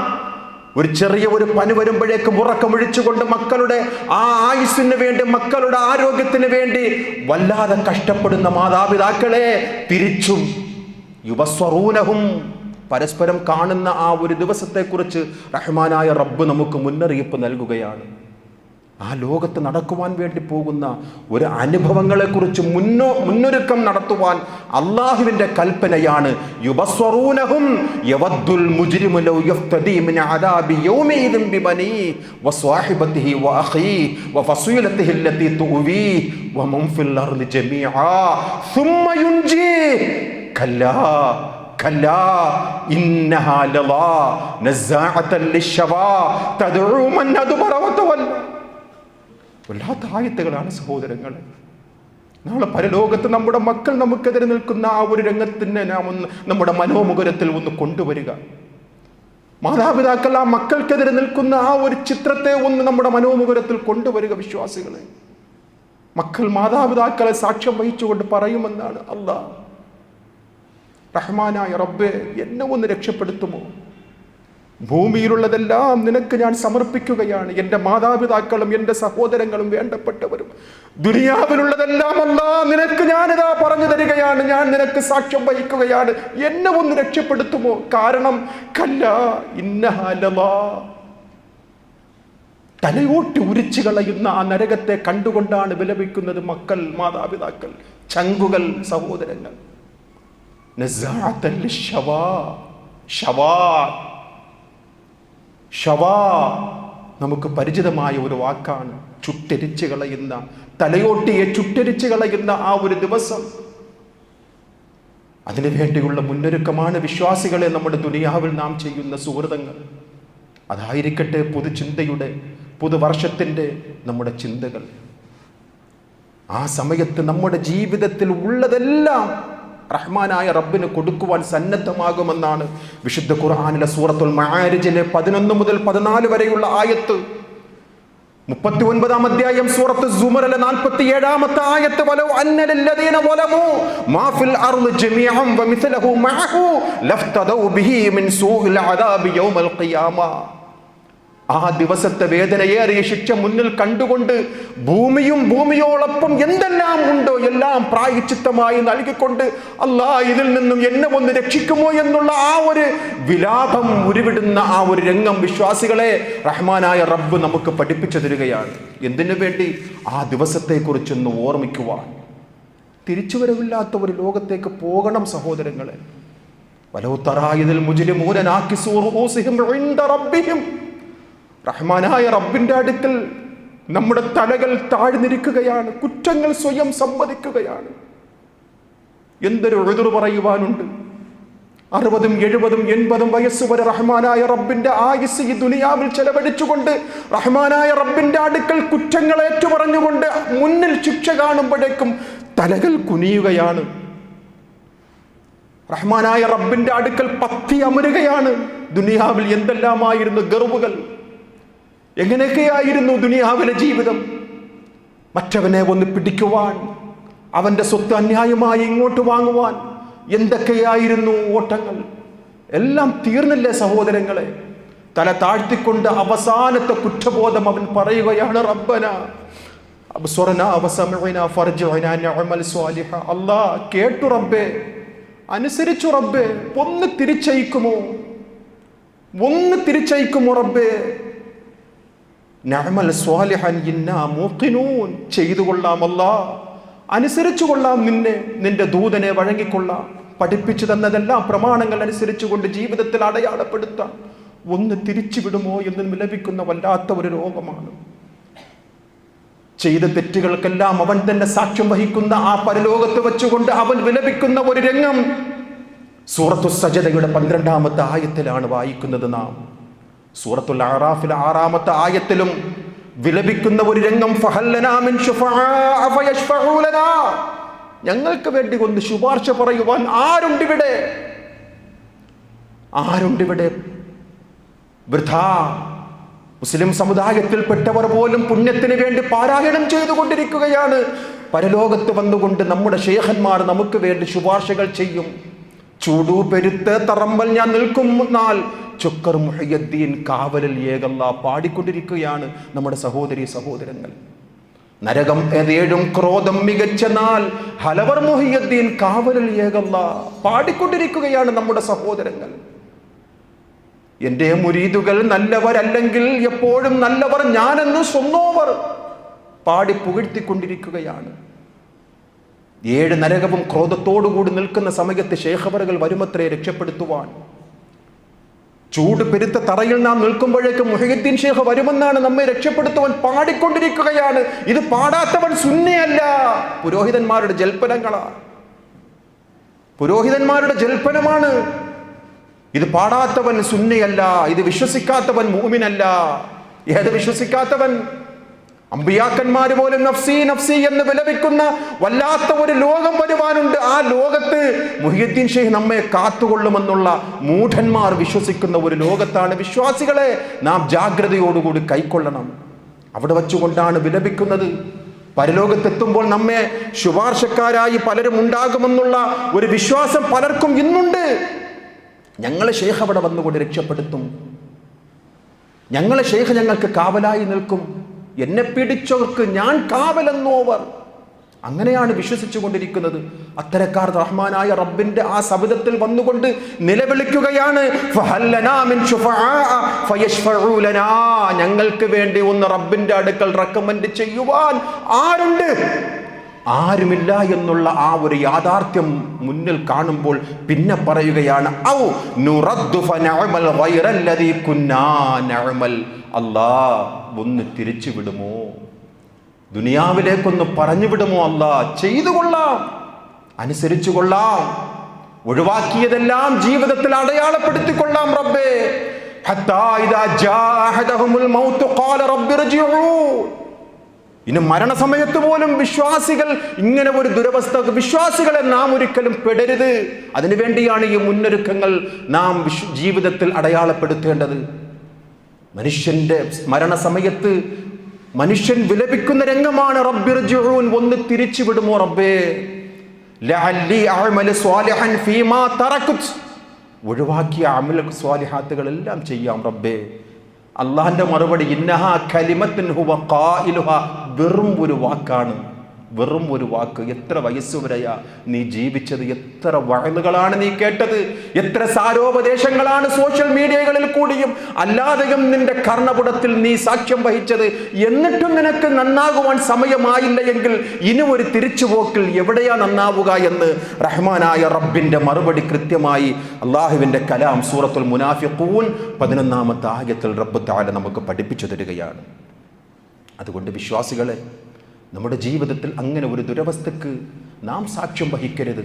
ഒരു ചെറിയ ഒരു പനി വരുമ്പോഴേക്കും ഉറക്കമൊഴിച്ചുകൊണ്ട് മക്കളുടെ ആ ആയുസ്സിന് വേണ്ടി, മക്കളുടെ ആരോഗ്യത്തിന് വേണ്ടി വല്ലാതെ കഷ്ടപ്പെടുന്ന മാതാപിതാക്കളെ തിരിച്ചും യുവസ്വറൂനഹും, പരസ്പരം കാണുന്ന ആ ഒരു ദിവസത്തെക്കുറിച്ച് റഹ്മാനായ റബ്ബ് നമുക്ക് മുന്നറിയിപ്പ് നൽകുകയാണ്. ആ ലോകത്ത് നടക്കുവാൻ വേണ്ടി പോകുന്ന ഒരു അനുഭവങ്ങളെക്കുറിച്ച് മുന്നൊരുക്കം നടത്തുവാൻ അള്ളാഹുവിൻ്റെ കൽപ്പനയാണ്. യുബസ്വറൂനഹും യവദ്ദുൽ മുജ്രിമു ലൗ യഫ്തദി മിൻ അദാബി യൗമഇദിൻ ബിബനീഹി വസ്വാഹിബതിഹി വഅഖീഹി വഫസീലതിഹി അല്ലതി തുവീ വമൻ ഫിൽ അർളി ജമീആ സുമ്മ യുൻജി കല്ലാ കല്ലാ ഇന്നഹാ ലളാ നസാഅതൻ ലിശ്ശവാ തദ്ഉ മൻ അദ്ബറ വതവല്ല. വല്ലാത്ത ആയത്തുകളാണ് സഹോദരങ്ങളെ. നാളെ പരലോകത്ത് നമ്മുടെ മക്കൾ നമുക്കെതിരെ നിൽക്കുന്ന ആ ഒരു രംഗത്തിനെ നാം നമ്മുടെ മനോമുഖരത്തിൽ ഒന്ന് കൊണ്ടുവരിക. മാതാപിതാക്കൾ ആ മക്കൾക്കെതിരെ നിൽക്കുന്ന ആ ഒരു ചിത്രത്തെ ഒന്ന് നമ്മുടെ മനോമുഖരത്തിൽ കൊണ്ടുവരിക. വിശ്വാസികളെ, മക്കൾ മാതാപിതാക്കളെ സാക്ഷ്യം വഹിച്ചുകൊണ്ട് പറയുമെന്നാണ്, അല്ലാഹ് റഹ്മാനായ റബ്ബേ, എന്നെ ഒന്ന് രക്ഷപ്പെടുത്തുമോ? ഭൂമിയിലുള്ളതെല്ലാം നിനക്ക് ഞാൻ സമർപ്പിക്കുകയാണ്. എൻ്റെ മാതാപിതാക്കളും എൻ്റെ സഹോദരങ്ങളും വേണ്ടപ്പെട്ടവരും. ദുനിയാവിലുള്ളതെല്ലാം അല്ലാഹ് നിനക്ക് ഞാനിതാ പറഞ്ഞു തരികയാണ്. ഞാൻ നിനക്ക് സാക്ഷ്യം വഹിക്കുകയാണ്. എന്നെ ഒന്ന് രക്ഷപ്പെടുത്തുമോ? കാരണം കല്ലാ ഇന്നഹാ ലളാ, തലയോട്ടി ഉരിച്ചു കളയുന്ന ആ നരകത്തെ കണ്ടുകൊണ്ടാണ് വിലപിക്കുന്നത് മക്കൾ, മാതാപിതാക്കൾ, ചങ്കുകൾ, സഹോദരങ്ങൾ. നസാഅതൻ ലിശ്ശവാ, ശവാ ഷവാ നമുക്ക് പരിചിതമായ ഒരു വാക്കാണ്. ചുട്ടരിച്ചു കളയുന്ന, തലയോട്ടിയെ ചുട്ടരിച്ചു കളയുന്ന ആ ഒരു ദിവസം. അതിനു വേണ്ടിയുള്ള മുന്നൊരുക്കമാണ് വിശ്വാസികളെ നമ്മുടെ ദുനിയാവിൽ നാം ചെയ്യുന്ന സുഹൃതങ്ങൾ. അതായിരിക്കട്ടെ പുതുചിന്തയുടെ, പുതുവർഷത്തിൻ്റെ നമ്മുടെ ചിന്തകൾ. ആ സമയത്ത് നമ്മുടെ ജീവിതത്തിൽ ഉള്ളതെല്ലാം റഹ്മാനായ റബ്ബിന് കൊടുക്കുവാൻ സന്നദ്ധമാകുമെന്നാണ് വിശുദ്ധ ഖുർആനിലെ സൂറത്തുൽ മആരിജിലെ 11 മുതൽ 14 വരെയുള്ള ആയത്ത്. 39-ാം അധ്യായം സൂറത്ത് സുമറിലെ 47-ാമത്തെ ആയത്ത്. വലൗ അന്ന ലല്ലദീന വലമു മാ ഫിൽ അർളി ജമീഅൻ വമിസ്ലഹു മഅഹു ലഫ്തദൗ ബിഹി മിൻ സൂഇൽ അദാബി യൗമൽ ഖിയാമ. ആ ദിവസത്തെ വേദനയേറിയ ശിക്ഷ മുന്നിൽ കണ്ടുകൊണ്ട് ഭൂമിയും ഭൂമിയോടൊപ്പം എന്തെല്ലാം ഉണ്ടോ എല്ലാം പ്രായശ്ചിത്തമായി നൽകിക്കൊണ്ട് അല്ലാഹ് ഇതിൽ നിന്നും എന്നെ ഒന്ന് രക്ഷിക്കുമോ എന്നുള്ള ആ ഒരു വിലാപം ഉരുവിടുന്ന ആ ഒരു രംഗം വിശ്വാസികളെ റഹ്മാനായ റബ്ബ് നമുക്ക് പഠിപ്പിച്ചു തരികയാണ്. എന്തിനു വേണ്ടി? ആ ദിവസത്തെക്കുറിച്ചൊന്ന് ഓർമ്മിക്കുവാൻ. തിരിച്ചുവരവില്ലാത്ത ഒരു ലോകത്തേക്ക് പോകണം സഹോദരങ്ങളെ. വലൗ തറാ ഇദിൽ മുജ്രിമൂന നാകിസൂ റൂസിഹിം ഇൻദ റബ്ബിഹിം. റഹ്മാനായ റബ്ബിന്റെ അടുക്കൽ നമ്മുടെ തലകൾ താഴ്ന്നിരിക്കുകയാണ്. കുറ്റങ്ങൾ സ്വയം സമ്മതിക്കുകയാണ്. എന്തൊരു ഉദ്ർ പറയുവാനുണ്ട്. 60, 70, 80 വയസ്സ് വരെ റഹ്മാനായ റബ്ബിന്റെ ആയുസ് ഈ ദുനിയാവിൽ ചെലവഴിച്ചുകൊണ്ട് റഹ്മാനായ റബ്ബിന്റെ അടുക്കൽ കുറ്റങ്ങൾ ഏറ്റുപറഞ്ഞുകൊണ്ട് മുന്നിൽ ശിക്ഷ കാണുമ്പോഴേക്കും തലകൾ കുനിയുകയാണ്. റഹ്മാനായ റബ്ബിന്റെ അടുക്കൽ പത്തി അമരുകയാണ്. ദുനിയാവിൽ എന്തെല്ലാമായിരുന്നു ഗർവുകൾ, എങ്ങനെയൊക്കെയായിരുന്നു ദുനിയാവിലെ ജീവിതം. മറ്റവനെ ഒന്ന് പിടിക്കുവാൻ, അവന്റെ സ്വത്ത് അന്യായമായി ഇങ്ങോട്ട് വാങ്ങുവാൻ എന്തൊക്കെയായിരുന്നു ഓട്ടങ്ങൾ. എല്ലാം തീർന്നില്ലേ സഹോദരങ്ങളെ? തല താഴ്ത്തിക്കൊണ്ട് അവസാനത്തെ കുറ്റബോധം അവൻ പറയുകയാണ്, റബ്ബന അബ്സറനാ വസമഅനാ ഫർജിഅനാ നഅമൽ സ്വാലിഹ. അല്ലാഹ് കേട്ടു റബ്ബേ, അനുസരിച്ചു റബ്ബേ, ഒന്ന് തിരിച്ചയക്കുമോ, ഒന്ന് തിരിച്ചയക്കുമോ റബ്ബേ. നഅമൽ സ്വാലിഹൻ ഇന്നാ മൂഖിനൂൻ. ചെയ്തു കൊള്ളാം അല്ലാഹ്, അനുസരിച്ചു കൊള്ളാം നിന്നെ, നിന്റെ ദൂതനെ വഴങ്ങിക്കൊള്ളാം. പഠിപ്പിച്ചു തന്നതെല്ലാം പ്രമാണങ്ങൾ അനുസരിച്ചുകൊണ്ട് ജീവിതത്തിൽ അടയാളപ്പെടുത്താം. ഒന്ന് തിരിച്ചു വിടുമോ എന്ന് വിലപിക്കുന്ന വല്ലാത്ത ഒരു രോഗമാണ്. ചെയ്ത തെറ്റുകൾക്കെല്ലാം അവൻ തന്നെ സാക്ഷ്യം വഹിക്കുന്ന ആ പരലോകത്ത് വെച്ചുകൊണ്ട് അവൻ വിലപിക്കുന്ന ഒരു രംഗം സൂറത്തു സജദയുടെ 12-ാമത്തെ ആയത്തിലാണ് വായിക്കുന്നത് നാം. സൂറത്തുൽ അറാഫിലെ 6-ാമത്തെ ആയത്തിലും വിലപിക്കുന്ന ഒരു രംഗം, ഫഹല്ലനാ മിൻ ശുഫആഅ ഫയശ്ഫഉ ലനാ. ഞങ്ങൾക്ക് വേണ്ടി ഒന്ന് ശുപാർശ പറയുവാൻ ആരുണ്ടിവിടെ? ആരുണ്ടിവിടെ? വൃഥാ മുസ്ലിം സമുദായത്തിൽപ്പെട്ടവർ പോലും പുണ്യത്തിന് വേണ്ടി പാരായണം ചെയ്തുകൊണ്ടിരിക്കുകയാണ്. പരലോകത്ത് വന്നുകൊണ്ട് നമ്മുടെ ശൈഖന്മാർ നമുക്ക് വേണ്ടി ശുപാർശകൾ ചെയ്യും. ചൂടു പെരുത്ത് തറമ്പൽ ഞാൻ നിൽക്കും നാൾ ചൊക്കർ മുഹയ്യദ്ദീൻ കാവലിൽ ഏകല്ല പാടിക്കൊണ്ടിരിക്കുകയാണ് നമ്മുടെ സഹോദരി സഹോദരങ്ങൾ. നരകം ഏതേഴും ക്രോധം മികച്ച നാൾ ഹലവർ മുഹയ്യദ്ദീൻ കാവലിൽ ഏകല്ല പാടിക്കൊണ്ടിരിക്കുകയാണ് നമ്മുടെ സഹോദരങ്ങൾ. എൻ്റെ മുരീദുകൾ നല്ലവരല്ലെങ്കിൽ എപ്പോഴും നല്ലവർ ഞാനെന്ന് സ്വന്തോവർ പാടി പുകഴ്ത്തിക്കൊണ്ടിരിക്കുകയാണ്. 7 നരകവും ക്രോധത്തോടുകൂടി നിൽക്കുന്ന സമയത്ത് ശൈഖവറുകൾ വരുമത്രേ രക്ഷപ്പെടുത്തുവാൻ. ചൂട് പെരുത്ത തറയിൽ നാം നിൽക്കുമ്പോഴേക്കും മുഹയ്യിദ്ദീൻ ശൈഖ് വരുമെന്നാണ് നമ്മെ രക്ഷപ്പെടുത്തുവാൻ പാടിക്കൊണ്ടിരിക്കുകയാണ്. ഇത് പാടാത്തവൻ സുന്നിയല്ല, പുരോഹിതന്മാരുടെ ജൽപ്പനങ്ങളാണ്, പുരോഹിതന്മാരുടെ ജൽപ്പനമാണ്. ഇത് പാടാത്തവൻ സുന്നിയല്ല, ഇത് വിശ്വസിക്കാത്തവൻ മുഅ്മിനല്ല. ഏത് വിശ്വസിക്കാത്തവൻ? അമ്പിയാക്കന്മാര് പോലും നഫ്സി നഫ്സി എന്ന് വിലപിക്കുന്ന വല്ലാത്ത ഒരു ലോകം വരുവാനുണ്ട്. ആ ലോകത്ത് മുഹ്യിദ്ദീൻ ശൈഖ് നമ്മെ കാത്തുകൊള്ളുമെന്നുള്ള മൂഢന്മാർ വിശ്വസിക്കുന്ന ഒരു ലോകത്താണ് വിശ്വാസികളെ നാം ജാഗ്രതയോടുകൂടി കൈക്കൊള്ളണം. അവിടെ വച്ചുകൊണ്ടാണ് വിലപിക്കുന്നത്. പരലോകത്തെത്തുമ്പോൾ നമ്മെ ശുപാർശക്കാരായി പലരും ഉണ്ടാകുമെന്നുള്ള ഒരു വിശ്വാസം പലർക്കും ഇന്നുണ്ട്. ഞങ്ങളെ ശൈഖ് അവിടെ വന്നുകൊണ്ട് രക്ഷപ്പെടുത്തും, ഞങ്ങളെ ശൈഖ് ഞങ്ങൾക്ക് കാവലായി നിൽക്കും, എന്നെ പിടിച്ചവർക്ക് ഞാൻ കാവലെന്നോവർ, അങ്ങനെയാണ് വിശ്വസിച്ചു കൊണ്ടിരിക്കുന്നത്. അത്തരക്കാർ റഹ്മാനായ റബ്ബിന്റെ ആ സബദത്തിൽ വന്നുകൊണ്ട് നിലവിളിക്കുകയാണ്, ഞങ്ങൾക്ക് വേണ്ടി ഒന്ന് റബ്ബിന്റെ അടുക്കൽ റെക്കമെൻഡ് ചെയ്യുവാൻ ആരുണ്ട്? ആരുമില്ല എന്നുള്ള ആ ഒരു യാഥാർത്ഥ്യം മുന്നിൽ കാണുമ്പോൾ പിന്നെ പറയുകയാണ്, ഔ നുറദ്ദു ഫനഅമൽ ഗൈറല്ലദീ കുന്നാ നഅമൽ, അല്ലാഹ് ഒന്ന് തിരിച്ചു വിടുമോ, ദുനിയാവിലേക്കൊന്ന് പറഞ്ഞു വിടുമോ, അല്ലാഹ് ചെയ്തു കൊള്ളാം, അനുസരിച്ചു കൊള്ളാം, ഒഴിവാക്കിയതെല്ലാം ജീവിതത്തിൽ അടയാളപ്പെടുത്തിക്കൊള്ളാം റബ്ബേ. ഹത്താ ഇദാ ജാ അഹദഹുൽ മൗത്ത് ഖാല റബ്ബിർജിഊൻ. ഇനി മരണസമയത്ത് പോലും വിശ്വാസികൾ ഇങ്ങനെ ഒരു ദുരവസ്ഥ, വിശ്വാസികളെ നാം ഒരിക്കലും പെടരുത്. അതിനുവേണ്ടിയാണ് ഈ മുന്നൊരുക്കങ്ങൾ നാം ജീവിതത്തിൽ അടയാളപ്പെടുത്തേണ്ടത്. മനുഷ്യന്റെ മരണസമയത്ത് മനുഷ്യൻ വിലപിക്കുന്ന രംഗമാണ്, റബ്ബിർജിഊൻ, ഒന്ന് തിരിച്ചു വിടുമോ റബ്ബേ, ലഅല്ലി അഅമലു സ്വാലിഹൻ ഫീമാ തറക്ത്, ഒഴിവാക്കിയ അമൽ സ്വാലിഹാത്തുകളെല്ലാം ചെയ്യാം റബ്ബേ. അള്ളാഹിന്റെ മറുപടി, ഇന്നഹാ കലിമത്തുൻ ഹുവ ഖായിലുഹാ, വെറും ഒരു വാക്കാണ്, വെറും ഒരു വാക്ക്. എത്ര വയസ്സുവരെയാ നീ ജീവിച്ചത്? എത്ര വഅലുകളാണ് നീ കേട്ടത്? എത്ര സാരോപദേശങ്ങളാണ് സോഷ്യൽ മീഡിയകളിൽ കൂടിയും അല്ലാതെയും നിന്റെ കർണപുടത്തിൽ നീ സാക്ഷ്യം വഹിച്ചത്? എന്നിട്ടും നിനക്ക് നന്നാകുവാൻ സമയമായില്ല എങ്കിൽ ഇനി ഒരു തിരിച്ചുപോക്കിൽ എവിടെയാ നന്നാവുക എന്ന് റഹ്മാനായ റബ്ബിന്റെ മറുപടി കൃത്യമായി അള്ളാഹുവിന്റെ കലാം സൂറത്തുൽ മുനാഫിഖൂൻ 11-ാമത്തെ ആയത്തിൽ റബ്ബ് തആല നമുക്ക് പഠിപ്പിച്ചു തരികയാണ്. അതുകൊണ്ട് വിശ്വാസികളെ, നമ്മുടെ ജീവിതത്തിൽ അങ്ങനെ ഒരു ദുരവസ്ഥക്ക് നാം സാക്ഷ്യം വഹിക്കരുത്.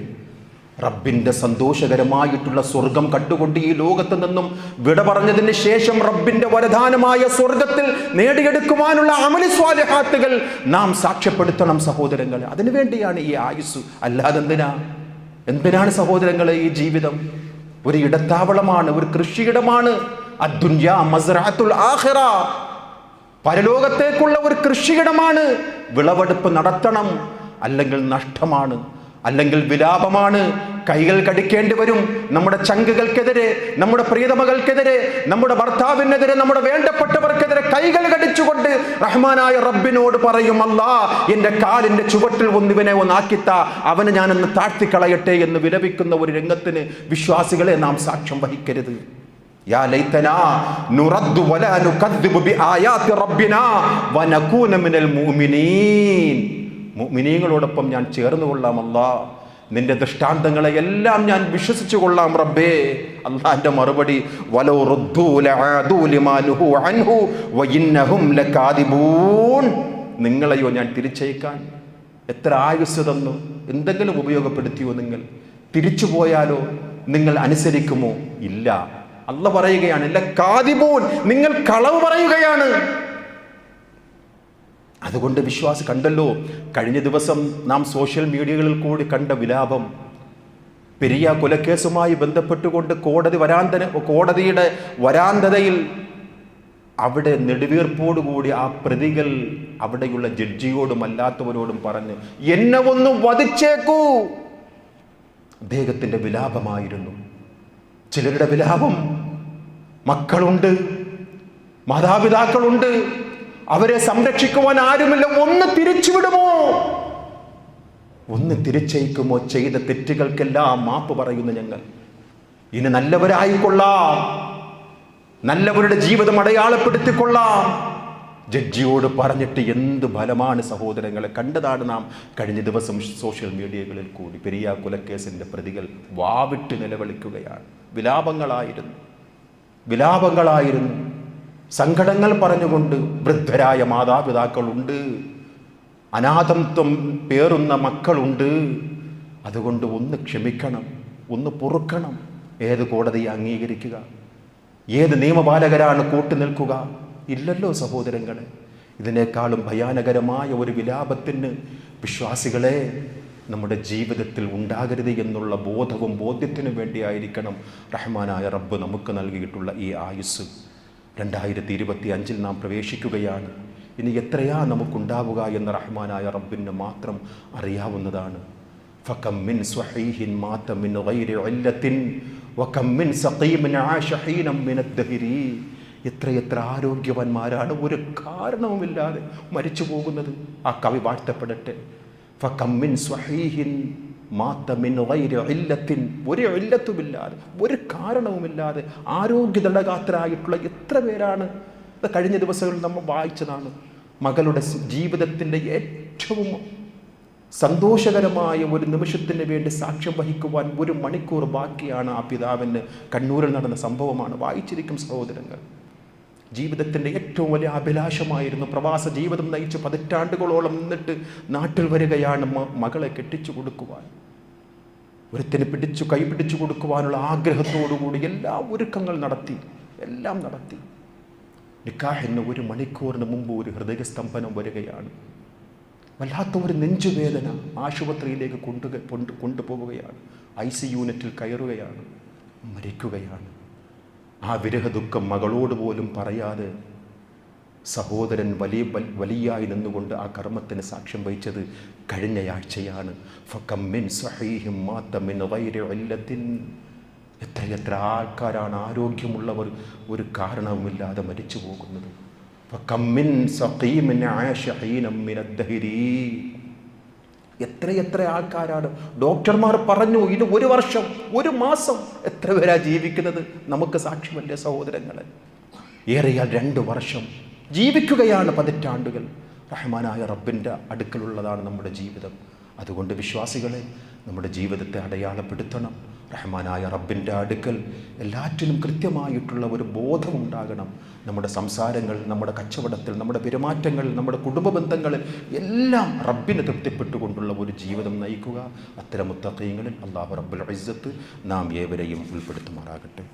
റബ്ബിന്റെ സന്തോഷകരമായിട്ടുള്ള സ്വർഗം കണ്ടുകൊണ്ട് ഈ ലോകത്ത് നിന്നും വിട പറഞ്ഞതിന് ശേഷം റബ്ബിന്റെ വരദാനമായ സ്വർഗത്തിൽ നേടിയെടുക്കുവാനുള്ള അമലി സ്വാലിഹാത്തുകൾ നാം സാക്ഷ്യപ്പെടുത്തണം സഹോദരങ്ങളെ. അതിനുവേണ്ടിയാണ് ഈ ആയുസ്. അല്ലാതെ എന്തിനാണ് സഹോദരങ്ങളെ ഈ ജീവിതം? ഒരു ഇടത്താവളമാണ്, ഒരു കൃഷിയിടമാണ്. അദ്ദുന്യാ മസ്റഅത്തുൽ ആഖിറ, പരലോകത്തേക്കുള്ള ഒരു കൃഷിയിടമാണ്. വിളവെടുപ്പ് നടത്തണം, അല്ലെങ്കിൽ നഷ്ടമാണ്, അല്ലെങ്കിൽ വിലാപമാണ്. കൈകൾ കടിക്കേണ്ടി വരും. നമ്മുടെ ചങ്കുകൾക്കെതിരെ, നമ്മുടെ പ്രിയതമകൾക്കെതിരെ, നമ്മുടെ ഭർത്താവിനെതിരെ, നമ്മുടെ വേണ്ടപ്പെട്ടവർക്കെതിരെ കൈകൾ കടിച്ചുകൊണ്ട് റഹ്മാനായ റബ്ബിനോട് പറയും, അല്ലാഹ് എൻ്റെ കാലിന്റെ ചുവട്ടിൽ ഇവനെ ഒന്നാക്കിത്താ, അവനെ ഞാനൊന്ന് താഴ്ത്തിക്കളയട്ടെ എന്ന് വിലപിക്കുന്ന ഒരു രംഗത്തിന് വിശ്വാസികളെ നാം സാക്ഷ്യം വഹിക്കരുത്. യാ ലൈതനാ നുറദ്ദു വലാ നുകദ്ദിബു ബിആയാതി റബ്ബിനാ വനകൂന മിനൽ മുഅ്മിനീൻ. മുഅ്മിനീങ്ങളോടൊപ്പം ഞാൻ ചേർന്ന് കൊള്ളാം അല്ലാഹ്, നിന്റെ ദൃഷ്ടാന്തങ്ങളെ എല്ലാം ഞാൻ വിശ്വസിച്ചു കൊള്ളാം റബ്ബേ. അല്ലാഹുവിന്റെ മറുപടി, വലൗ റുദ്ദൂ ലആദൂ ലിമാ നുഹൂ അൻഹു വഇന്നഹും ലകാദിബൂൻ. നിങ്ങളെയോ ഞാൻ തിരിച്ചയക്കാൻ എത്ര ആയുസ് തന്നു, എന്തെങ്കിലും ഉപയോഗപ്പെടുത്തിയോ? നിങ്ങൾ തിരിച്ചു പോയാലോ നിങ്ങൾ അനുസരിക്കുമോ? ഇല്ല. അല്ലാഹ് പറയുകയാണ്, ലകാദിബൂൻ, നിങ്ങൾ കളവ് പറയുകയാണ്. അതുകൊണ്ട് വിശ്വാസം കണ്ടല്ലോ, കഴിഞ്ഞ ദിവസം നാം സോഷ്യൽ മീഡിയകളിൽ കൂടി കണ്ട വിലാപം, പെരിയ കൊലക്കേസുമായി ബന്ധപ്പെട്ടുകൊണ്ട് കോടതിയുടെ വരാന്തതയിൽ അവിടെ നെടുവീർപ്പോടുകൂടി ആ പ്രതികൾ അവിടെയുള്ള ജഡ്ജിയോടും അല്ലാത്തവരോടും പറഞ്ഞ്, എന്നെ ഒന്ന് വധിച്ചേക്കൂ. അദ്ദേഹത്തിന്റെ വിലാപമായിരുന്നു. ചിലരുടെ വിലാപം, മക്കളുണ്ട്, മാതാപിതാക്കളുണ്ട്, അവരെ സംരക്ഷിക്കുവാൻ ആരുമില്ല, ഒന്ന് തിരിച്ചുവിടുമോ, ഒന്ന് തിരിച്ചയക്കുമോ? ചെയ്ത തെറ്റുകൾക്കെല്ലാം മാപ്പ് പറയുന്ന ഞങ്ങൾ ഇനി നല്ലവരായിക്കൊള്ളാം, നല്ലവരുടെ ജീവിതം അടയാളപ്പെടുത്തിക്കൊള്ളാം. ജഡ്ജിയോട് പറഞ്ഞിട്ട് എന്ത് ഫലമാണ് സഹോദരങ്ങളെ. കണ്ടതാണ് നാം കഴിഞ്ഞ ദിവസം സോഷ്യൽ മീഡിയകളിൽ കൂടി. പെരിയ കൊലക്കേസിൻ്റെ പ്രതികൾ വാവിട്ട് നിലവിളിക്കുകയാണ്. വിലാപങ്ങളായിരുന്നു, സങ്കടങ്ങൾ പറഞ്ഞുകൊണ്ട്. വൃദ്ധരായ മാതാപിതാക്കളുണ്ട്, അനാഥത്വം പേറുന്ന മക്കളുണ്ട്. അതുകൊണ്ട് ഒന്ന് ക്ഷമിക്കണം, ഒന്ന് പൊറുക്കണം. ഏത് കോടതിയെ അംഗീകരിക്കുക? ഏത് നിയമപാലകരാണ് കൂട്ടുനിൽക്കുക? ഇല്ലല്ലോ സഹോദരങ്ങളെ. ഇതിനേക്കാളും ഭയാനകരമായ ഒരു വിലാപത്തിന് വിശ്വാസികളെ നമ്മുടെ ജീവിതത്തിൽ ഉണ്ടാകരുത് എന്നുള്ള ബോധവും ബോധ്യത്തിനും വേണ്ടിയായിരിക്കണം റഹ്മാനായ റബ്ബ് നമുക്ക് നൽകിയിട്ടുള്ള ഈ ആയുസ്. 2025 നാം പ്രവേശിക്കുകയാണ്. ഇനി എത്രയാ നമുക്കുണ്ടാവുക എന്ന് റഹ്മാനായ റബ്ബിന് മാത്രം അറിയാവുന്നതാണ്. ഫകം മിൻ സ്വഹീഹിൻ മാത മിൻ ഗൈരി ഇല്ലത്തിൻ വകം മിൻ സഖീമിൻ ആശ ഹീനം മിൻ അദ്ദഹരി. എത്രയെത്ര ആരോഗ്യവാന്മാരാണ് ഒരു കാരണവുമില്ലാതെ മരിച്ചു പോകുന്നത്. ആ കവി വാഴ്ത്തപ്പെടട്ടെ. ഫകം മിൻ സ്വഹീഹിൻ മാത മിൻ ഗൈരി ഇല്ലത്തിൻ, ഒരു ഇല്ലത്തുമില്ലാതെ ഒരു കാരണവുമില്ലാതെ ആരോഗ്യദളകാത്തരായിട്ടുള്ള എത്ര പേരാണ്. കഴിഞ്ഞ ദിവസങ്ങളിൽ നമ്മൾ വായിച്ചതാണ്. മകളുടെ ജീവിതത്തിൻ്റെ ഏറ്റവും സന്തോഷകരമായ ഒരു നിമിഷത്തിന് വേണ്ടി സാക്ഷ്യം വഹിക്കുവാൻ 1 മണിക്കൂർ ബാക്കിയാണ്. ആ പിതാവിന് കണ്ണൂരിൽ നടന്ന സംഭവമാണ്. വായിച്ചിരിക്കും സഹോദരങ്ങൾ. ജീവിതത്തിൻ്റെ ഏറ്റവും വലിയ അഭിലാഷമായിരുന്നു. പ്രവാസ ജീവിതം നയിച്ച് 10 പതിറ്റാണ്ടുകളോളം നിന്നിട്ട് നാട്ടിൽ വരികയാണ്. മകളെ കെട്ടിച്ചു കൊടുക്കുവാൻ, ഒരുത്തിന് കൈ പിടിച്ചു കൊടുക്കുവാനുള്ള ആഗ്രഹത്തോടുകൂടി എല്ലാ ഒരുക്കങ്ങൾ നടത്തി, എല്ലാം നടത്തി. നിക്കാഹിന് 1 മണിക്കൂറിന് മുമ്പ് ഒരു ഹൃദയസ്തംഭനം വരികയാണ്. വല്ലാത്ത ഒരു നെഞ്ചുവേദന. ആശുപത്രിയിലേക്ക് കൊണ്ടുപോവുകയാണ്. IC യൂണിറ്റിൽ കയറുകയാണ്, മരിക്കുകയാണ്. ആ വിരഹ ദുഃഖം മകളോട് പോലും പറയാതെ സഹോദരൻ വലിയായി നിന്നുകൊണ്ട് ആ കർമ്മത്തിന് സാക്ഷ്യം വഹിച്ചത് കഴിഞ്ഞയാഴ്ചയാണ്. ഫകം മിൻ സ്വഹീഹിൻ മാത മിൻ ഗൈരി ഇല്ലത്തിൻ. എത്രയെത്ര ആൾക്കാരാണ് ആരോഗ്യമുള്ളവർ ഒരു കാരണവുമില്ലാതെ മരിച്ചു പോകുന്നത്. ഫകം മിൻ സഖീമിൻ ആശ ഹീനം മിൻ അദ്ദഹരി. എത്രയെത്ര ആൾക്കാരാണ്. ഡോക്ടർമാർ പറഞ്ഞു ഇത് 1 വർഷം 1 മാസം. എത്ര പേരാ ജീവിക്കുന്നത്? നമുക്ക് സാക്ഷ്യമല്ലേ സഹോദരങ്ങളെ. ഏറിയാൽ 2 വർഷം ജീവിക്കുകയാണ് 10 പതിറ്റാണ്ടുകൾ. റഹ്മാനായ റബ്ബിൻ്റെ അടുക്കലുള്ളതാണ് നമ്മുടെ ജീവിതം. അതുകൊണ്ട് വിശ്വാസികളെ നമ്മുടെ ജീവിതത്തെ അടയാളപ്പെടുത്തണം. റഹ്മാനായ റബ്ബിൻ്റെ അടുക്കൽ എല്ലാറ്റിനും കൃത്യമായിട്ടുള്ള ഒരു ബോധമുണ്ടാകണം. നമ്മുടെ സംസാരങ്ങൾ, നമ്മുടെ കച്ചവടത്തിൽ, നമ്മുടെ പെരുമാറ്റങ്ങൾ, നമ്മുടെ കുടുംബ ബന്ധങ്ങളിൽ എല്ലാം റബ്ബിനെ തൃപ്തിപ്പെട്ടുകൊണ്ടുള്ള ഒരു ജീവിതം നയിക്കുക. അത്തരം മുത്തഖീങ്ങളിൽ അല്ലാഹു റബ്ബുൽ ഇസ്സത്ത് നാം ഏവരെയും ഉൾപ്പെടുത്തുമാറാകട്ടെ.